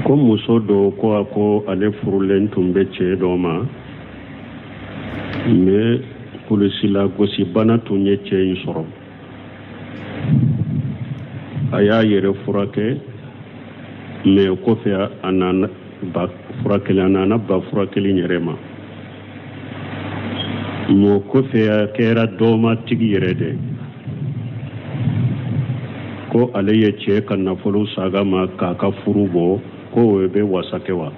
ko muso do ko ale furulen tun bɛ cɛ dɔ ma mais kulusila gosi bana tun ye cɛ in sɔrɔ a y'a yɛrɛ furakɛ mais kɔfɛ a nana ba furakɛli a nana ba furakɛli yɛrɛ ma mo kɔfɛ a kɛra dɔma tigi yɛrɛ de ko ale ye cɛ ka nafolo saga ma k'a ka furu bɔ ko o bɛ wasa kɛ wa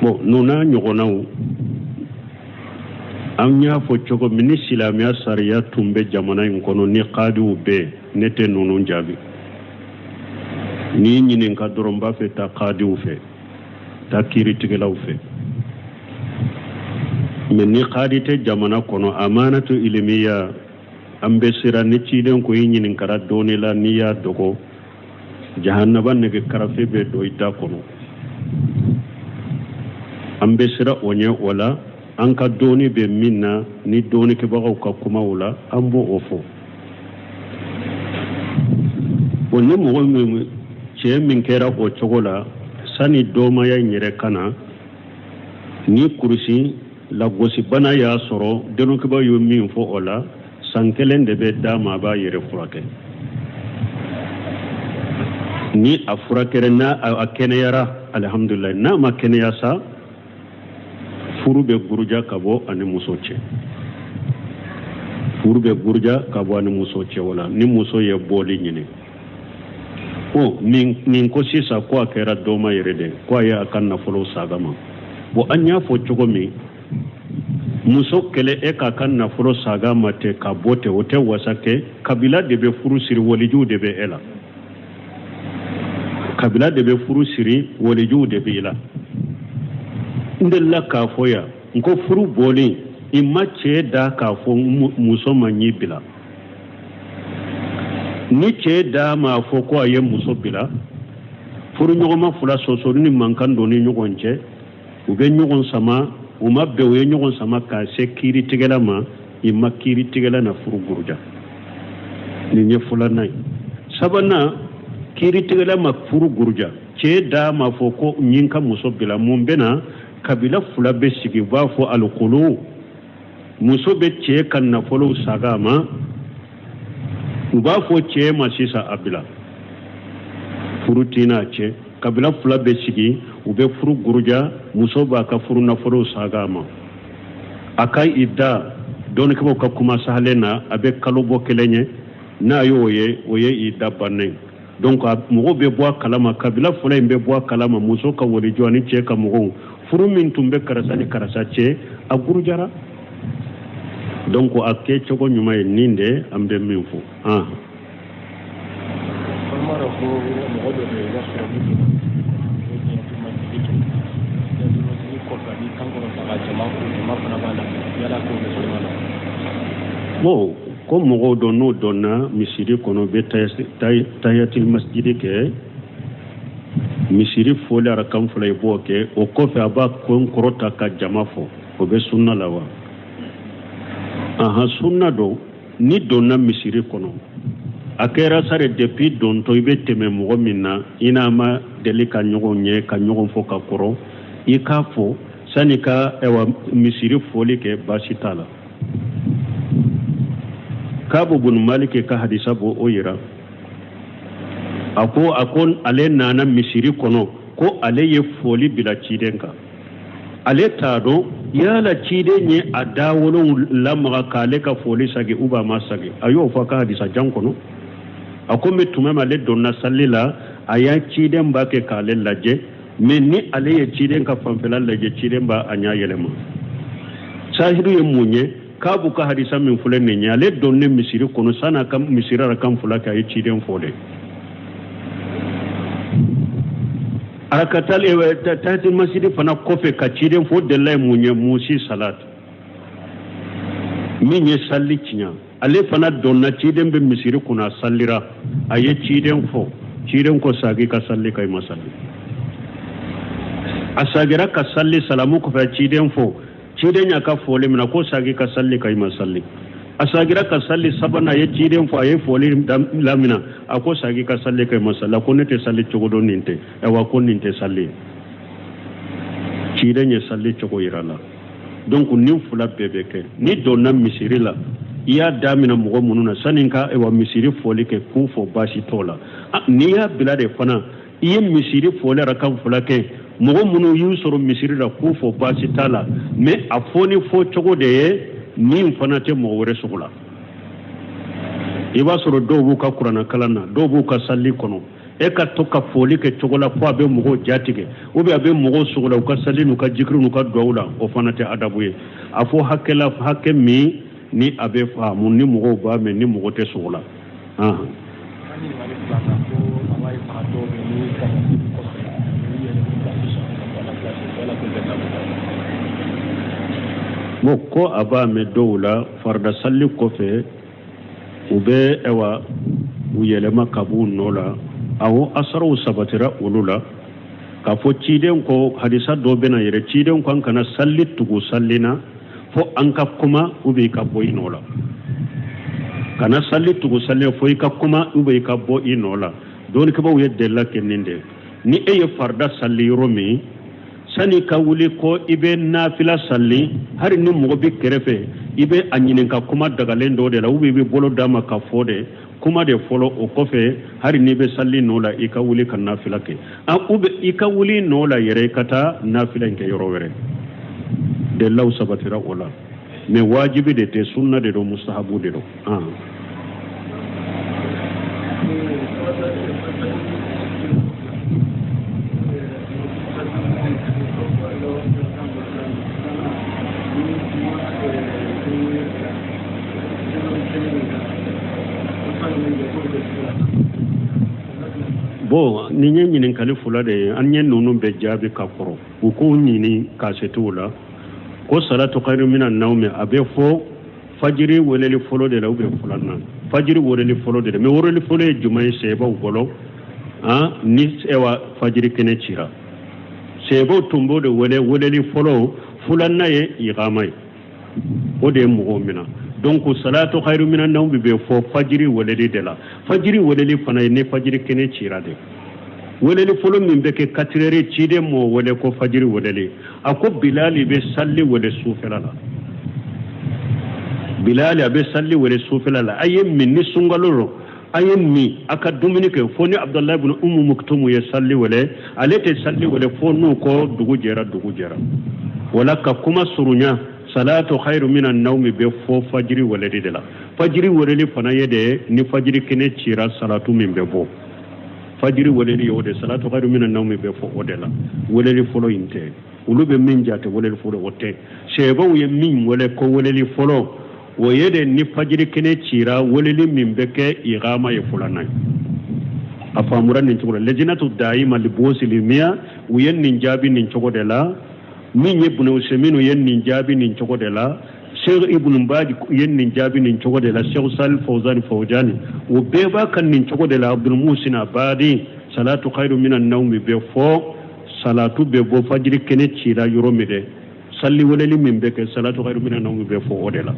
bon nuna ɲɔgɔnnaw an y'a fɔ cogo min ni silamɛya sariya tun bɛ jamana in kɔnɔ ni qadiw bɛɛ ne tɛ ninnu jaabi ni ɲininka dɔrɔn b'a fɛ taa qadiw fɛ taa kiiritigɛlaw fɛ mais ni qadi tɛ jamana kɔnɔ amanatu ilmiya an bɛ siran ni ciden ko i ɲininkara dɔɔni la n'i y'a dɔgɔ jahannaba nege karafe bɛ don i da kɔnɔ an bɛ siran o ɲɛ o la an ka dɔɔni bɛ min na ni dɔɔnikɛbagaw ka kumaw la an b'o o fɔ o ni mɔgɔ min cɛ min kɛra o cogo la sani dɔɔmaya in yɛrɛ ka na ni kurusi lagosibana y'a sɔrɔ dɔɔnikɛbaw ye min fɔ o la san kelen de bɛ d'a ma a b'a yɛrɛ furakɛ ni a furakɛra n'a a kɛnɛyara alhamdulillah n'a ma kɛnɛya sa furu bɛ guruja ka bɔ ani muso cɛ furu bɛ guruja ka bɔ ani muso cɛ wala ni muso ye bɔli ɲini o nin ko sisan ko a kɛra dɔma yɛrɛ de ko a ye a ka nafolo saga ma bon an y'a fɔ cogo min muso kɛlɛ e k'a ka nafolo saga ma tɛ ka bɔ tɛ o tɛ wasa kɛ kabila de bɛ furu siri walijuw de bɛ e la kabila de bɛ furu siri walijuw de bɛ e la n delila k'a fɔ yan n ko furu bɔlen i ma cɛ da k'a fɔ muso ma ɲi bila ni cɛ da ma fɔ ko a ye muso bila furu ɲɔgɔnma fila sɔsɔli ni mankan don ni ɲɔgɔn cɛ u bɛ ɲɔgɔn sama u ma bɛn u ye ɲɔgɔn sama k'a se kiiritigɛla ma i ma kiiritigɛla na furu guruja nin ye filanan ye sabanan kiiritigɛla ma furu guruja cɛ da ma fɔ ko ɲin ka muso bila mun bɛ na kabila fila bɛ sigi u b'a fɔ alikolo muso bɛ cɛ ka nafolo saga ma u b'a fɔ cɛ ma sisan a bila furu tina cɛ kabila fila bɛ sigi u bɛ furu guruja muso b'a ka furu nafolo saga ma a ka i da dɔɔnikɛbaw ka kuma sahalen na a bɛ kalo bɔ kelen ye n'a y'o ye o ye i da bannen donc mɔgɔw bɛ bɔ a kalama kabila fila in bɛ bɔ a kalama muso ka walijɔ ani cɛ ka mɔgɔw furu min tun bɛ karasa ni karasa cɛ a gurujara donc a kɛ cogo ɲuman ye nin de an bɛ min fɔ bon ko mɔgɔw dɔn n'o dɔnna misiri kɔnɔ bɛ tahiyatul masjidi kɛ misiri foli arakan fila i b'o kɛ o kɔfɛ a b'a kɔrɔta ka jama fɔ o bɛ sunna la wa sunna don ni donna misiri kɔnɔ a kɛra sare depuis dontɔ i bɛ tɛmɛ mɔgɔ min na i n'a ma deli ka ɲɔgɔn ɲɛ ka ɲɔgɔn fɔ ka kɔrɔ i k'a fɔ sani ka misiri foli kɛ baasi t'a la Kaabu bin Malik ka hadisa b'o o yira a ko ale nana misiri kɔnɔ ko ale ye foli bila ciden kan ale t'a dɔn yala ciden ye a da wolon lamaga k'ale ka foli sagi ou bien a ma sagi a y'o fɔ a ka hadisa jan kɔnɔ a ko mais tuma min ale donna salli la a y'a ciden b'a kɛ k'ale lajɛ mais ni ale ye ciden ka fanfɛla lajɛ ciden b'a a ɲɛ yɛlɛma sahidu ye mun ye Kaabu ka hadisa min filɛ nin ye ale donnen misiri kɔnɔ san'a ka misiri arakan fila kɛ a ye ciden fɔ dɛ tahiyatul masjidi fana kɔfɛ ka ciden fɔ delila ye mun ye musi salat min ye salli tiɲɛ ale fana donna ciden bɛ misiri kɔnɔ a sallira a ye ciden fɔ ciden ko sagi ka salli ka i ma salli a sagira ka salli salamu kɔfɛ ciden fɔ ciden y'a ka fɔli mina ko sagi ka salli ka i ma salli asagira ka salli sabana ye ciden fo aye foli lamina ako sagi ka salli kay masalla ko nete salli cogodo ninte e wa ko ninte salli ciden ye salli cogo irala donc nin fula bebe ke ni donna misiri la iya damina mogo mununa saninka e wa misiri foli ke ku fo basi tola ni ya bilade fana iye misiri foli rakam fula ke mogo munu yu soro misiri la ku fo basi tala mais a foni fo cogo de ye min fana te mo wore sugula i b'a sɔrɔ dɔw b'u ka kuranna kalan na dɔw b'u ka salli kɔnɔ e ka to ka foli kɛ cogo la fo a bɛ mɔgɔw jatigɛ ou bien a bɛ mɔgɔw sugula u ka salli n'u ka jikiri n'u ka duwawu la o fana tɛ adabu ye a fɔ hakɛ min ni a bɛ faamu ni mɔgɔw b'a mɛn ni mɔgɔ tɛ sugula mo ko a b'a mɛn dɔw la farida salli kɔfɛ u bɛ u yɛlɛma ka b'u nɔ la awɔ asaraw sabatira olu la k'a fɔ ciden ko hadisa dɔ bɛna yɛrɛ ciden ko an kana salli tugu salli na fo an ka kuma ou bien i ka bɔ i nɔ la kana salli tugu salli fo i ka kuma ou bien i ka bɔ i nɔ la dɔɔnikɛbaw ye delila kɛ nin de ni e ye farida salli yɔrɔ min sani ka wuli ko i bɛ nafila salli hari ni mɔgɔ bɛ kɛrɛfɛ i bɛ a ɲininka kuma dagalen dɔ de la ou bien i bɛ bolo d'a ma ka fɔ de kuma de fɔlɔ o kɔfɛ hari n'i bɛ salli nɔ la i ka wuli ka nafila kɛ ou bien i ka wuli nɔ la yɛrɛ i ka taa nafila in kɛ yɔrɔ wɛrɛ delilaw sabatira o la mais wajibi de tɛ sunna de don mustahabu de don bon ni ye ɲininkali fula de ye an ye ninnu bɛɛ jaabi ka kɔrɔ u k'u ɲini ka setiw la ko salatu khairu minan nawmi a bɛ fɔ fajiri weleli fɔlɔ de la ou bien filanan fajiri weleli fɔlɔ de la mais weleli fɔlɔ ye jumɛn ye sebaw bolo ni fajiri kɛnɛ cira sebaw tun b'o de wele weleli fɔlɔ filanan ye iqama ye o de ye mɔgɔw mina donc salatu khairu minan nawmi bɛ fɔ fajiri weleli de la fajiri weleli fana ye ni fajiri kɛnɛ cira de weleli fɔlɔ min bɛ kɛ 4 heures ciden mɔ wele ko fajiri weleli a ko bilali bɛ salli wele sufɛla la bilali a bɛ salli wele sufɛla la a ye min ni sunkalo rɔ a ye min a ka dumuni kɛ fo ni abdulayi ibn umu muktumu ye salli wele ale tɛ salli wele fo n'u kɔ dugu jɛra wala ka kuma surunya salatu khairu minan nawmi bɛ fɔ fajiri weleli de la fajiri weleli fana ye de ni fajiri kɛnɛ cira salatu min bɛ bɔ fajiri weleli o de salatu khairu minan nawmi bɛ fɔ o de la weleli fɔlɔ in tɛ olu bɛ min jate weleli fɔlɔ o tɛ sɛbaw ye min wele ko weleli fɔlɔ o ye de ni fajiri kɛnɛ cira weleli min bɛ kɛ iqama ye filanan a faamura nin cogo la lejinatu daima li bosilimiya u ye nin jaabi nin cogo de la min ye Ibn Usaymin ye nin jaabi nin cogo de la Sheikh Ibn Baz ye nin jaabi nin cogo de la Sheikh Salih Fawzani o bɛɛ b'a kan nin cogo de la Abdul Muhsin Abadi salatu khairu minan nawmi bɛ fɔ salatu bɛ bɔ fajiri kɛnɛ cira yɔrɔ min dɛ salli weleli min bɛ kɛ salatu khairu minan nawmi bɛ fɔ o de la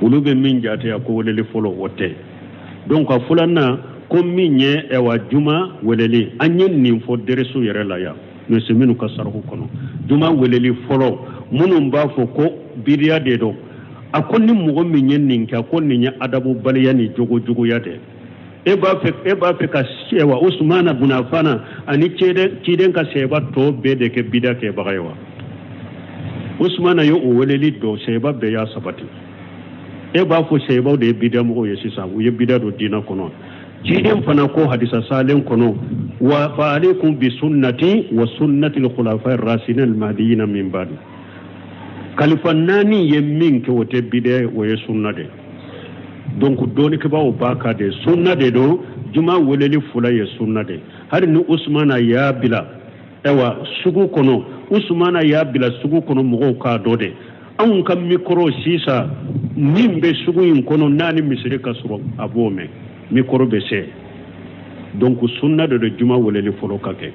olu bɛ min jate a ko weleli fɔlɔ o tɛ donc a filanan ko min ye juma weleli an ye nin fɔ deresu yɛrɛ la yan mais c'est minnu ka saraku kɔnɔ juma weleli fɔlɔ minnu b'a fɔ ko bidiya de don a ko ni mɔgɔ min ye nin kɛ ko nin ye adabu baliya ni jogojuguya de e b'a fɛ ka Usmana bun Affan ani ciden ka sɛba tɔ bɛɛ de kɛ bidiya kɛbaga ye wa Usmana ye o weleli dɔ sɛba bɛɛ y'a sabati e b'a fɔ sɛbaw de ye bidiya mɔgɔw ye sisan u ye bidiya don diinɛ kɔnɔ ciden fana ko hadisa salen kɔnɔ wa fa alaykum bi sunnati wa sunnati al-khulafa ar-rashidin al-mahdiyyin min ba'd kalifa nani ye min ke o tɛ bidiya o ye sunna de donc doni ke bawo baka de sunna de do juma weleli fula ye sunna de har ni Usmana ya bila sugu kɔnɔ Usmana ya bila sugu kɔnɔ mɔgɔw ka dɔ de anw ka micro sisa min bɛ sugu in kɔnɔ naani misiri ka sɔrɔ a b'o mɛn micro bɛ se donc sunna de juma weleli fɔlɔ ka kɛ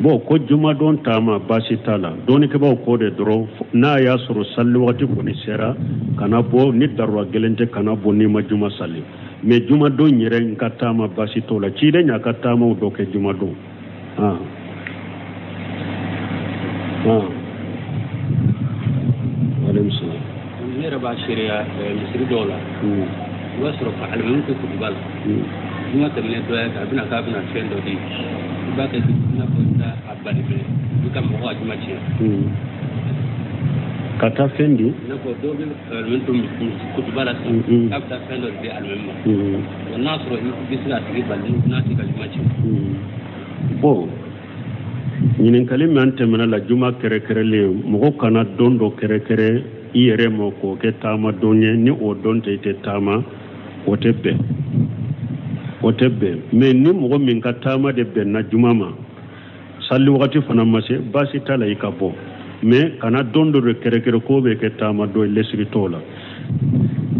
bo ko juma don tama basi tala doni ke ba ko de dro na ya suru salli wati ko ni sera kana bo ni darwa gelente kana bo ni ma juma salli me juma don nyere nkatama basi tola ci de nya katama do ke juma don alaykum salam ni raba sharia misri dola wasro fa almun ko kubal juma tamne do ya kabina fendo di ba ka na ko da abali be duka mo wa juma ci kata fendi na ko do be almun ko kubala abta fendo di almun wa nasro bisna ti balli na ti ka juma ci bo ñinin kalim ante mena la juma kere kere le mo kana dondo kere kere iyere mo ko ke tama donye ni o donte te tama o tebbe mais ni mo min ka tama de ben na juma ma salli wakati fana mase basi tala ikabo mais kana dondo re kere kere ko be ke tama do lesri tola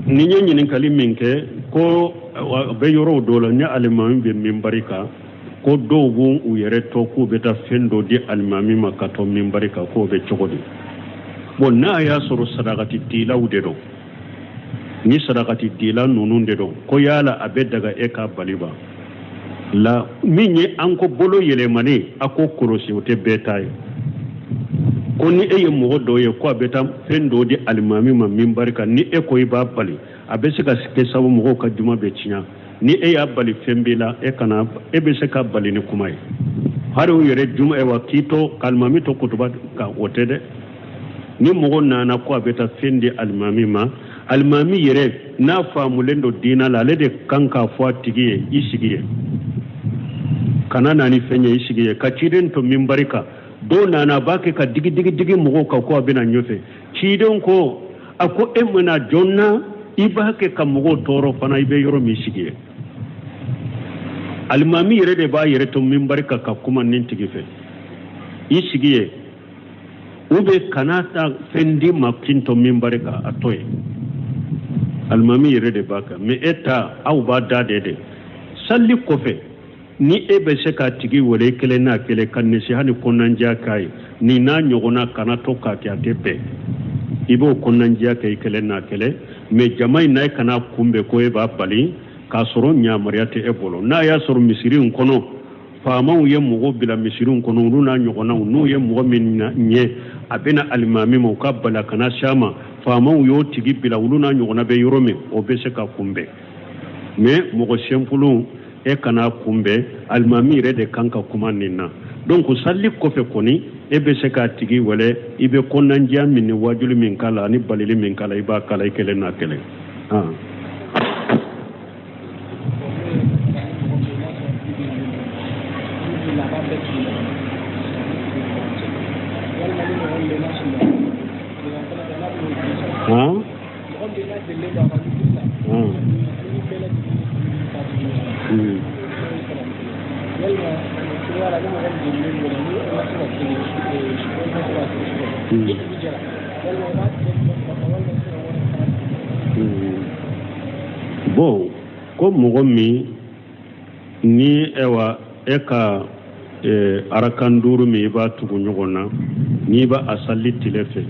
ni ñinin kalim min ke ko be yoro dola nya alimami be min barika ko do won u yere to ko beta fendo di almami makato min barika ko be chogodi bon na ya soro sadaqati tilawde do ni sadaqati dila nunun de do ko yala abe daga e ka baliba la minye anko bolo yele mani ako korosi o te betay ko ni e mo do ye ko beta fendo di almami ma min barika ni e ko iba bali abe se ka ke sabu mo ka juma be cinya ni e ya bali fembila e kana e be se ka bali ni kumai har o yere juma e wa kito kalmami to kutuba ka otede ni mo nana ko abeta fendi almami ma almami yere na famulendo dina la lede kanka fo tigiye isigiye kana nani fenye isigiye ka ciden to mimbarika do nana bake ka digi mo ka ko abena nyofe ciden ko ako emna jonna ibake ka mo toro fana ibe yoro mi isigiye almami yere de ba yere to mimbarika ka kuma nin tigife isigiye ube kanata fendi makinto mimbarika atoye almami yere de baka me eta au ba dade salli kofe ni ebe se ka tigi wole kele na kele kanisi hani konanja kai ni na nyogona kana to ka ti atebe ibo konanja kai kele na kele me jamai na kana kumbe ko e ba bali ka soro nya mariate ebolo na ya soro misiri nkono famaw ye mugo bila misiri nkono runa nyogona no ye mugo min nye abena almami mo kabala kana shama famaw yo tigi bila uluna nyogona be yorome o be se ka kumbe me mugo sempulu e kana kumbe almami re de kanka kumanina donc salli ko fe koni e be se ka tigi wale ibe konanja min wajulu min kala ni balili min kala iba kala kele na kele bon ko mogo mi ni ewa eka arakanduru mi iba tugu nyogona ni ba asalli tilefe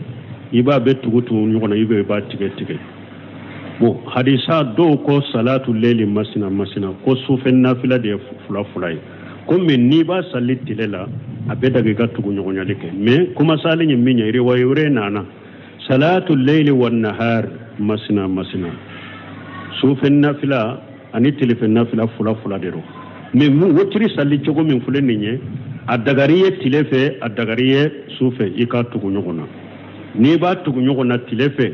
iba be tugu nyogona iba ba tige bon hadisa do ko salatu layli masina ko sufen nafila de fula ko men ni ba salli tilela abe daga ga tugu nyogona leke me kuma salin minya ire wayure nana salatu layli wan nahar masina sufen nafila ani tilefen nafila fula de ro mais mu wotiri salli jogo min fulen ninye adagariye tilefe adagariye sufe ika tugu nyogona ni ba tugu nyogona tilefe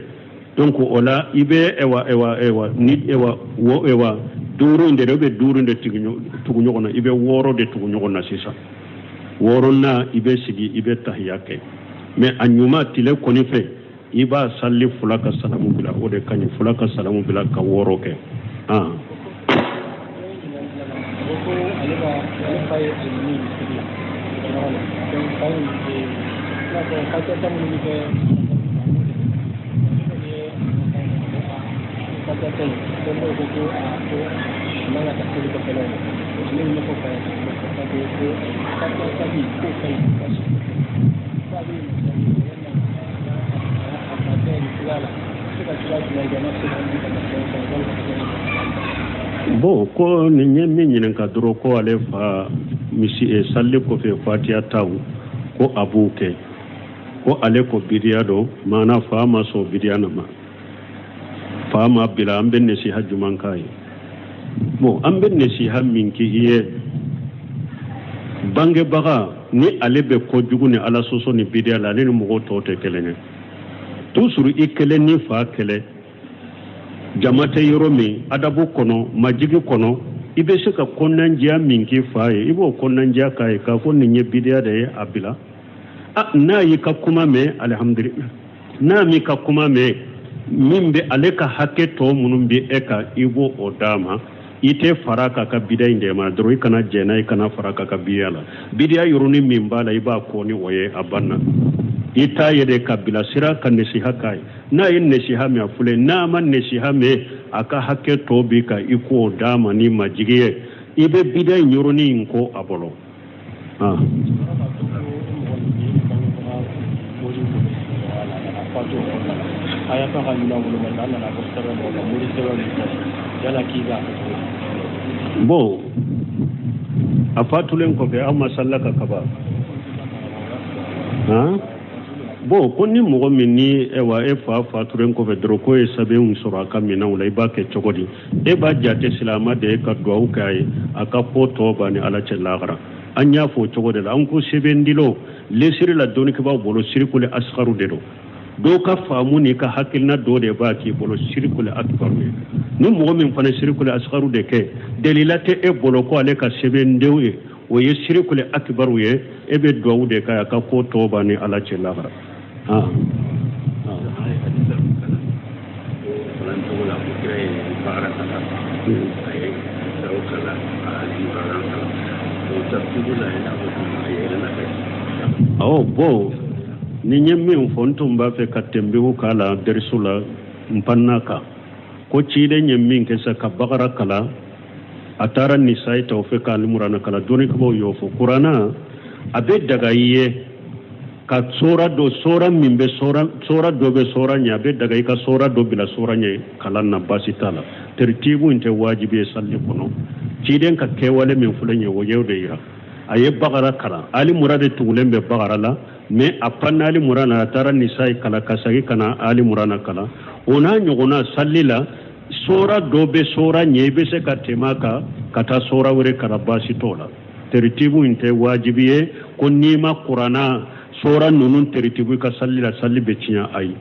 donc ola ibe ewa ni ewa duru nde tugu nyogona ibe woro de tugu nyogona sisa woro na ibe sigi ibe tahiyake mais anyuma tile konife iba salli fulaka salamu bila ode kanyi fulaka salamu bila ka woro ke Bon, ko ni nyemi nyinen ka doro ko ale fa misi e salle ko fe fatiya taw ko abuke ko ale ko bidiya do mana fa ma so bidiya na ma fa ma bila ambe ne si hajjuman kai bon ambe ne si hamminki iye bange baga ni ale be ko jugu ni ala soso ni bidiya la ni mo to te kelene tusuru ikele ni fa kele jamate yoromi adabu kono majigi kono ibe se ka konnanjiya minki faye ibo konnanjiya kai ka fo ni bidiya de abila na yi ka kuma me alhamdulillah na mi ka kuma me mimbe aleka hake to munumbi eka ibo odama ite faraka ka bidiya inde ma dro ikana jena ikana faraka ka bidiya yoruni mimbala iba ko ni oye abanna ita yede kabila sira kan nesiha kai na yin nesiha me afule na man nesiha me aka hake to bi ka iko dama ni majigiye ibe bida nyoroni inko abolo bo afatulen ko be amma sallaka kaba bo konni mogo min ni ewa e fa turen ko be dro ko e sabe un sura kamina wala iba ke chogodi e ba jate silama de ka duau kai aka foto bani ala chelagra anya fo chogode la an ko sebendilo lesiri la doni ke ba bolo sirkule asgharu de do ka famu ni ka hakilna do de ba ki bolo sirkule akbar ni mogo min fana sirkule asgharu de ke delilate e bolo ko ale ka sebendewe o ye sirkule akbar ye e be duau de ka aka foto bani ala chelagra bo ni nyemmi fontum ba fe katembe ko kala dersula mpannaka ko ciide nyemmi ke sa ka bagara kala atara ni sai to fe kala murana kala doni ko yo fo qur'ana abe daga yiye ka sora do sora mimbe sora do be sora nya be daga ka sora do bila sora nya kala na basitala tertibu inte wajibi salli kono ciiden ka kewale min fulanye wo yewde ira aye bagara kala ali murade tugulembe bagara la me apanna ali murana tara nisai kala kasagi kana ali murana kala ona nyogona sallila sora dobe sora nyebe se katemaka kata sora wure karabasi tola tertibu inte wajibiye ko nima qur'ana sora nunun tertibu ka sallila salli becinya ay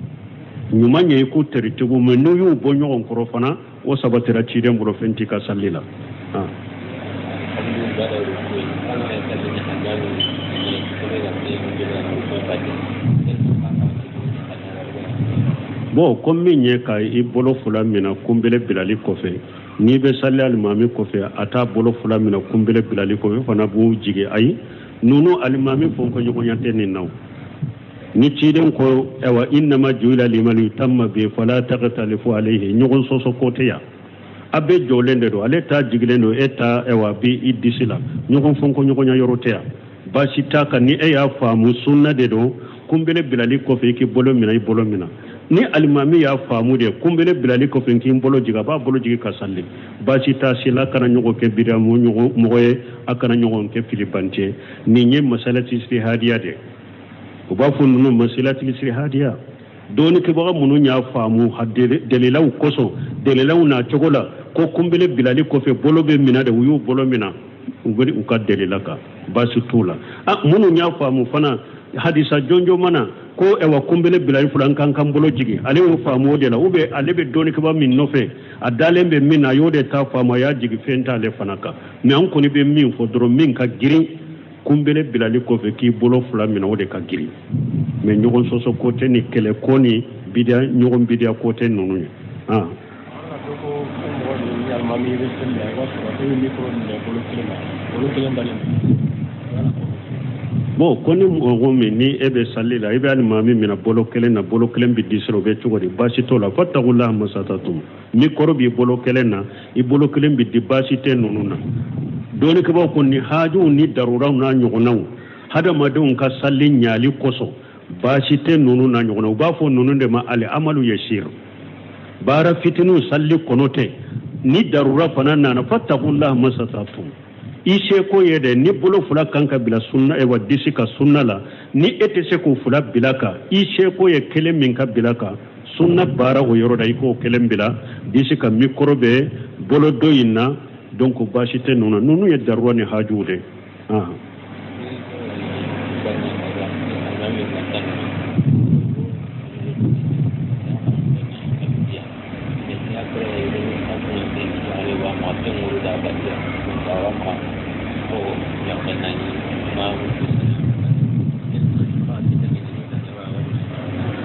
nyuma nye ku tertibu menu yu bonyo on korofana o sabatira ciden bulo fenti ka sallila bo kommi nye ka I bolo fula mina kumbele bilali kofe ni be salli alimami kofe ata bolo fula mina kumbele bilali kofe fana bu jige ay nunu alimami fonko nyogonyante ni naw ni ciden ko ewa innama juila liman yutamma bi fala taqtalifu alayhi nyogon soso koteya abe jolende do ale ta jiglendo eta ewa bi idisila nyogon fonko nyogonya yoroteya basita ka ni e ya famu sunna de do kumbele bilali kofe ki bolo mina I bolo mina ni alimami ya famu de kumbele bilali kofe ki bolo jiga ba bolo jigi ka salli basita sila kana nyogo ke bira mo nyogo moye akana nyogo ke filibante ni nye masalati istihadiya de ko ba fu nunu masalati istihadiya doni ke ba munu nya famu hadde delilaw koso delilaw na chogola ko kumbele bilali kofe bolo be mina de wuyu bolo mina ugori ukadeli laka basu tula munu nya famu fana hadisa jonjo mana ko ewa kumbele bilali fulan kan bolo jigi ale wo famu de la ube ale be doni kaba min nofe adalembe min ayode ta famu ya jigi fenta le fanaka me an koni be min fo dro min ka giri kumbele bilali ko fe ki bolo fula min ode ka giri me nyogon soso kote ni kele koni bidia nyogon bidia kote nunu bon koni mo ni ebe salila ebe almami mina bolo kelen na bolo kelen bi disro be chogori basi to la fattaqullaha masatatum ni korobi bolo kelen na I bolo kelen bi di basi te nununa doni ke ba konni haaju ni darura na nyogonaw hada madun ka salli nyali koso basi te nununa nyogonaw ba fo nununde ma ali amalu yashir bara fitinu salli konote ni darura fanana na fattaqullaha masatatum ishe ko yede ni bolo fula kanka bila sunna e wadisi ka sunna la ni etese ko fula bilaka ishe ko ye kelen min ka bilaka sunna bara o yoro dai ko kelen bila disi ka mikrobe bolo doyina donc bashite nunu ye darwa ni hajude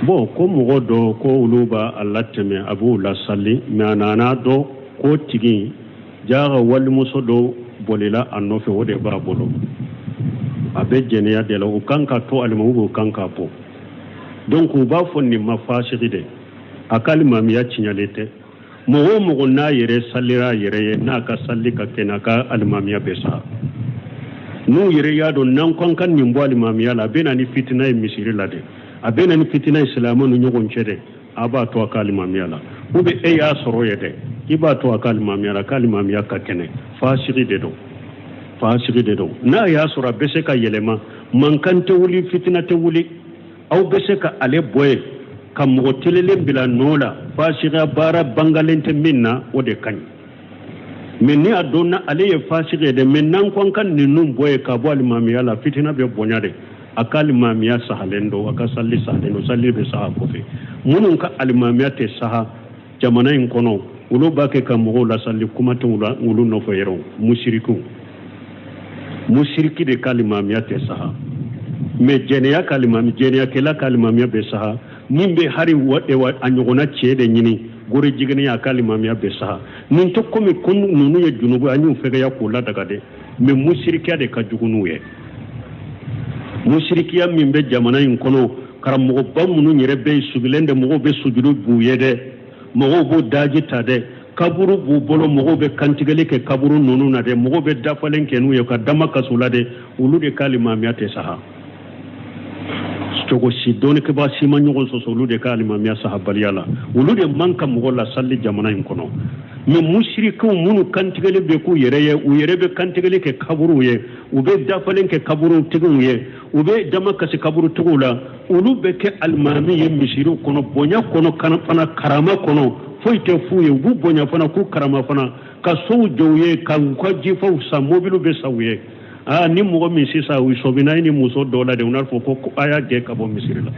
bon ko mogo do ko uluba Allah teme abu la salli manana do ko tigi jaga wal muso do bolila annofe wode ba bolo abe jeniya de la ukanka to almu kanka po donc ba fonni mafashide akali mamiya chinyalete mogo na yere sallira yere na ka salli ka kenaka almamiya besa nu yere yado nan konkan nimbo almamiya la bena ni fitna e misiri lade abena ni fitina islamu nyogon chede aba to akali mamiyala ube e ya soro yede iba to akali mamiyala kali mamiya ka kene fasiri de do na ya sura bese ka yelema mankante wuli fitina te wuli au bese ka ale boye kam mo telele bila nola fasira bara bangalente minna ode kany minni adonna ale ye fasire de minnan kon kan ni num boye ka bo al mamiyala fitina be bonyade akali mamiya sahalendo aka salli sahalendo salli be saha kofe munun ka alimamiya te saha jamana in kono ulo bake ka mo la salli kuma to ulo no fo yero mushriki de kalimamiya te saha me jeniya kalimami jeniya kala kalimamiya be saha nimbe hari wode wa anyogona chede nyini gore jigene ya kalimamiya be saha nin to komi kun nunu ye junubu anyu fega ya kula daga de me mushriki de ka jugunu ye mushrikiya min be jamana in kono karamogo bamunu nyere be sugilende mogo be sujudu buyede mogo bo daji tade kaburu bu bolo mogo be kantigale ke kaburu nunu na de mogo be dafalen ke nu ka dama kasula de ulu de kalimamiya te saha stogo si doni ke ba sima nyogo so ulu de kalimamiya saha baliyala ulu de manka mogo la salli jamana in kono mais mushriku munu kantigale be ku yereye u yerebe kantigale ke kaburu ye ube dafalen ke kaburu tigun ye ube dama kasi kaburu tugula ulu be ke almami ye mishiru kono bonya kono kana fana karama kono foite fuye bu bonya fana ku karama fana ka so jowye ka jifa sa mobilu be sawye ni mo mi sisa wi sobina ni muso dola de unar fo ko aya je ka bo misirila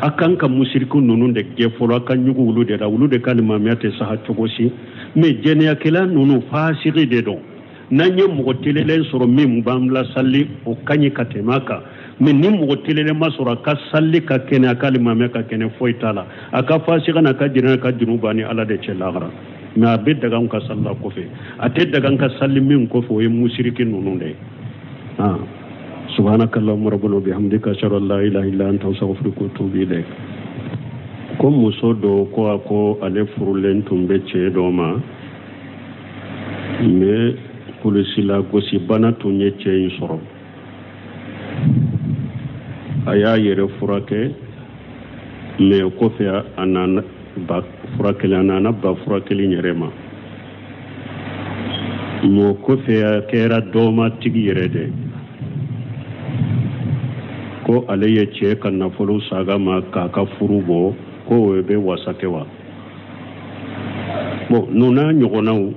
akan ka mushriku nunu de ge folo kan nyugo wulu de da wulu de kalima miate saha chogosi me jenia kala nunu fasiri de do nanye mo telele soro mim bamla salli o kanyi katemaka me ni mo telele masura ka salli ka kene kalima me ka kene foitala aka fasira na ka jina ka junubani ala de chelagara na be daga ka salla ko fe ate daga ka salli min ko fo e mushrikin nunu de سبحانك اللهم ربنا وبحمدك اشهد ان لا اله الا انت استغفرك واتوب اليك comme muso do ko ako ale furulen tumbe che do ma me kulisila gosi bana tunye che insoro aya yere furake me ko fe anana ba furake anana ba furake linyerema mo ko fe kera do ma tigi yerede ko alaye ce kan na fulu saga ma kaka furubo ko webe wasakewa bo nuna nyogonaw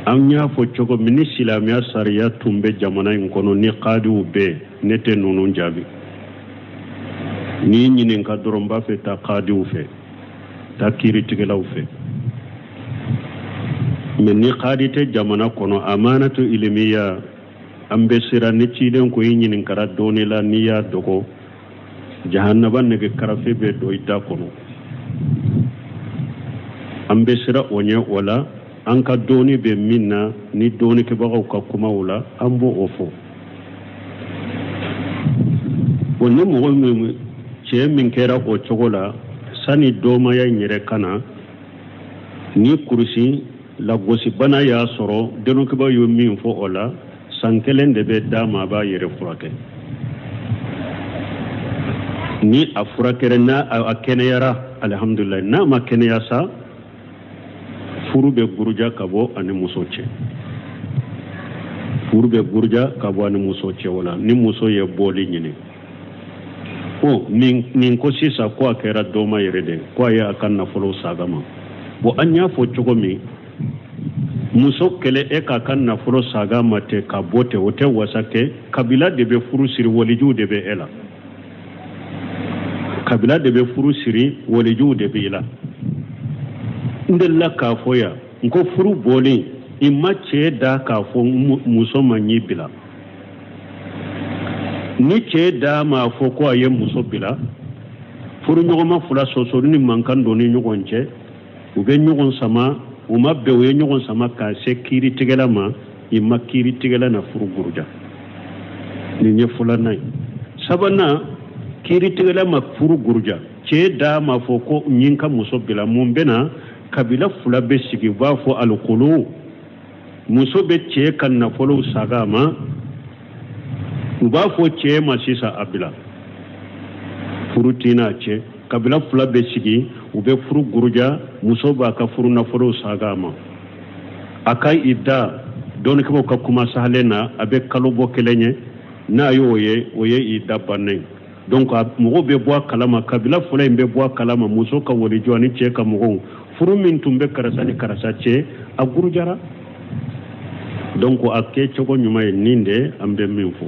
anya fo chogo minisi la miya sariya tumbe jamana in kono ni qadiu be nete nunu jabi ni nyinin ka doromba fe ta qadiu fe ta kiri tigelaw fe men ni qadite jamana kono amanatu ilmiya ambe sira ni ciden ko yinin kara doni la niya dogo jahannaba ne ke karafe be do ita kono ambe sira onye wala an ka doni be min na ni doni kɛbagaw ka kumaw la an b'o o fɔ bon ni mɔgɔ min cɛ min kɛra o cogo la sani dɔmaya in yɛrɛ kana ni kurusi lagosibana y'a sɔrɔ denokɛbaw ye min fɔ o la san kelen de bɛ d'a ma a b'a yɛrɛ furakɛ ni a furakɛra n'a a kɛnɛyara alhamdulillah n'a ma kɛnɛya sa furu bɛ guruja ka bɔ ani muso cɛ furu bɛ guruja ka bɔ ani muso cɛ wala ni muso ye bɔli ɲini nin ko sisan ko a kɛra dɔma yɛrɛ de ko a ye a ka nafolo saga ma bon an y'a fɔ cogo min muso kɛlɛ e k'a ka nafolo saga ma tɛ ka bɔ tɛ o tɛ wasa kɛ kabila de bɛ furu siri walijuw de bɛ e la kabila de bɛ furu siri walijuw de bɛ e la n delila k'a fɔ yan n ko furu bɔlen i ma cɛ da k'a fɔ muso ma ɲi bila ni cɛ da ma fɔ ko a ye muso bila furu ɲɔgɔnma fila sɔsɔli ni mankan don ni ɲɔgɔn cɛ u bɛ ɲɔgɔn sama u ma bɛn u ye ɲɔgɔn sama k'a se kiiri tigɛla ma i ma kiiri tigɛla na furu guruja nin ye filanan ye sabanan kiiri tigɛla ma furu guruja cɛ da ma fɔ ko n ye n ka muso bila mun bɛ na kabila fila bɛ sigi u b'a fɔ alikolo muso bɛ cɛ ka nafolo saga ma u b'a fɔ cɛ ma sisan a bila furu tina cɛ kabila fila bɛ sigi u bɛ furu guruja muso b'a ka furu nafolo saga ma a ka i da dɔɔnikɛlaw ka kuma sahalen na a bɛ kalo bɔ kelen ye n'a y'o ye o ye i da bannen donc mɔgɔw bɛ bɔ a kalama kabila fila in bɛ bɔ a kalama muso ka walijɔ ani cɛ ka mɔgɔw furu min tun bɛ karisa ni karisa cɛ a gurujara donc a kɛ cogo ɲuman ye nin de an bɛ min fɔ